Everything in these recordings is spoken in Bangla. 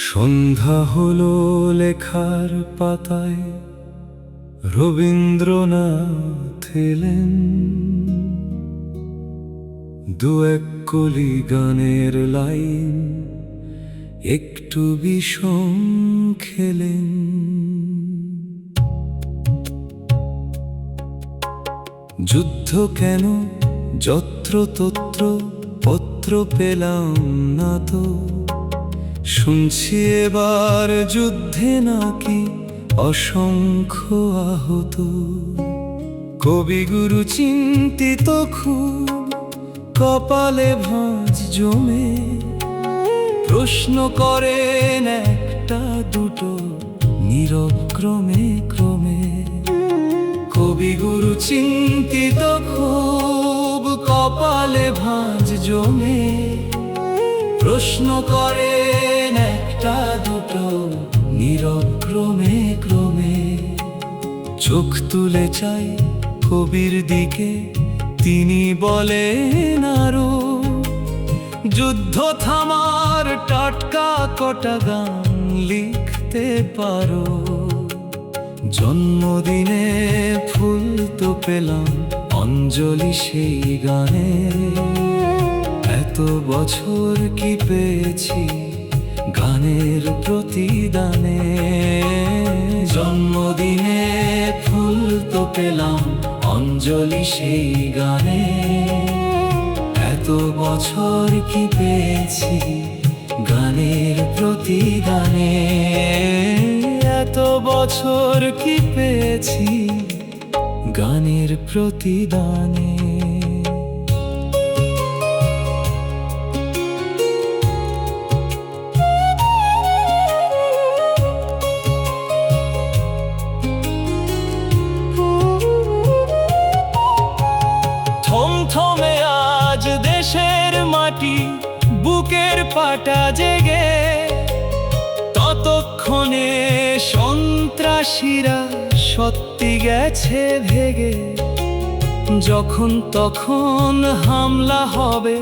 সন্ধ্যা হলো লেখার পাতায় রবীন্দ্রনাথ এলেন, দু এক কলি গানের লাইন একটু বিষম খেলেন। যুদ্ধ কেন যত্র তত্র পত্র পেলাম না তো, শুনছি এবার যুদ্ধে নাকি অসংখ্য আহত। কবিগুরু চিন্তিত খুব, কপালে ভাঁজ জমে, প্রশ্ন করেন একটা দুটো নীরব ক্রমে ক্রমে। কবিগুরু চিন্তিত খুব, কপালে ভাঁজ জমে, প্রশ্ন করেন একটা দুটো নীরব ক্রমে ক্রমে। চোখ তুলে চাই কবির দিকে, তিনি বলেন আরো, যুদ্ধ থামার টাটকা কটা গান লিখতে পারো। জন্মদিনে ফুল তো পেলাম অঞ্জলি সেই গানে, এত বছর কি পেয়েছি গানের প্রতিদানে। জন্মদিনে ফুল তো পেলাম অঞ্জলি সেই গানে, এত বছর কি পেয়েছি গানের প্রতিদানে। এত বছর কি পেয়েছি গানের প্রতিদানে। থমথমে আজ দেশের মাটি, বুকের পাটা জেগে, ততক্ষণে সন্ত্রাসীরা সত্যি গেছে ভেগে। যখন তখন হামলা হবে,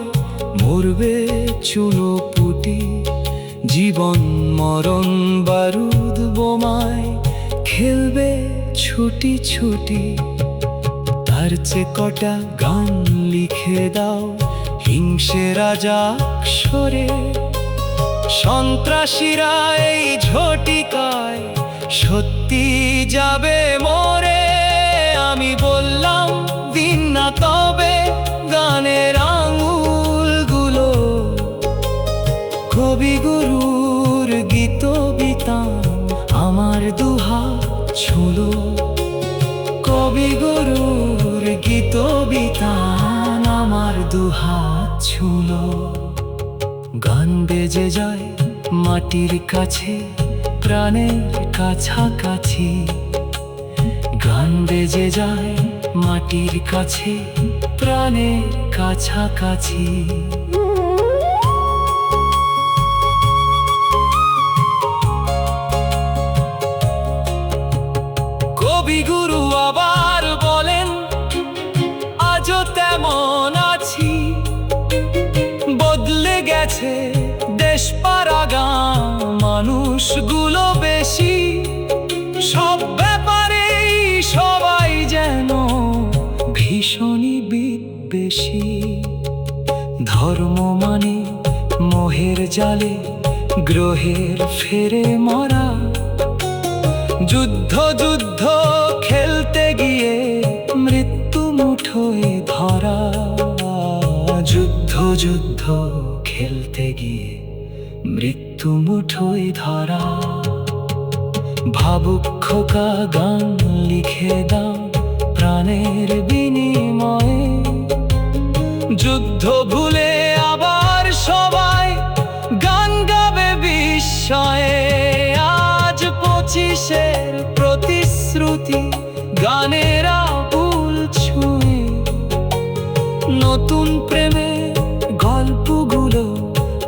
মরবে চুনোপুটি, জীবন মরণ বারুদ বোমায় খেলবে ছুটি ছুটি। তার চেয়ে কটা গান লিখে দাও হিংসে রাজাক্ষরে, সন্ত্রাসীরা এই ঝটিকায় সত্যি যাবে মরে। আমি বললাম দিন না তবে গানের আঙুলগুলো, কবিগুরুর গীত বিতান আমার দুহাত ছুলো। কবিগুরুর গীত বিতান আমার দুহাত ছুলো। গান বেজে যায় মাটির কাছে, প্রাণের কাছাকাছি। গান বেজে যায় মাটির কাছে, প্রাণের কাছাকাছি। কবিগুরু আবার বলেন, আজও তেমন আছি, বদলে গেছে দেশ পাড়া গাঁ মানুষগুলো বেশি। সব ব্যাপারেই সবাই যেন ভীষণই বিদ্বেষী। ধর্ম মানে মোহের জালে গ্রহের ফেরে মরা। যুদ্ধ যুদ্ধ খেলতে গিয়ে মৃত্যু মুঠোয় ধরা। যুদ্ধ যুদ্ধ খেলতে গিয়ে মৃত্যু মুঠোয় ধরা। ভাবুক খোকা গান লিখে দাও প্রাণের বিনিময়ে। যুদ্ধ ভুলে আবার সবাই গান গাবে বিস্ময়ে। আজ 25-এর প্রতিশ্রুতি গানের আকুল ছুঁয়ে, নতুন প্রেমের গল্পগুলো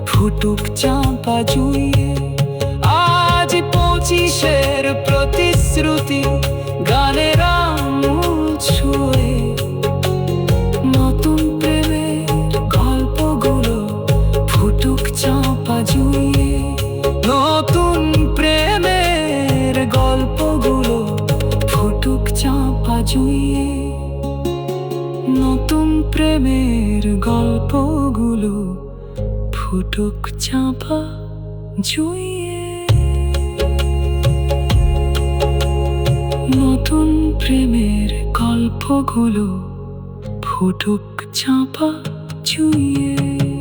ফুটুক চাঁপা জুইয়ে। আজ 25-এর প্রতিশ্রুতি গানের আঙুল ছুঁয়ে, নতুন প্রেমের গল্পগুলো ফুটুক চাঁপা জুইয়ে। নতুন প্রেমের গল্পগুলো ফুটুক চাঁপা জুইয়ে। নতুন প্রেমের গল্পগুলো ফুটুক চাঁপা জুইয়ে।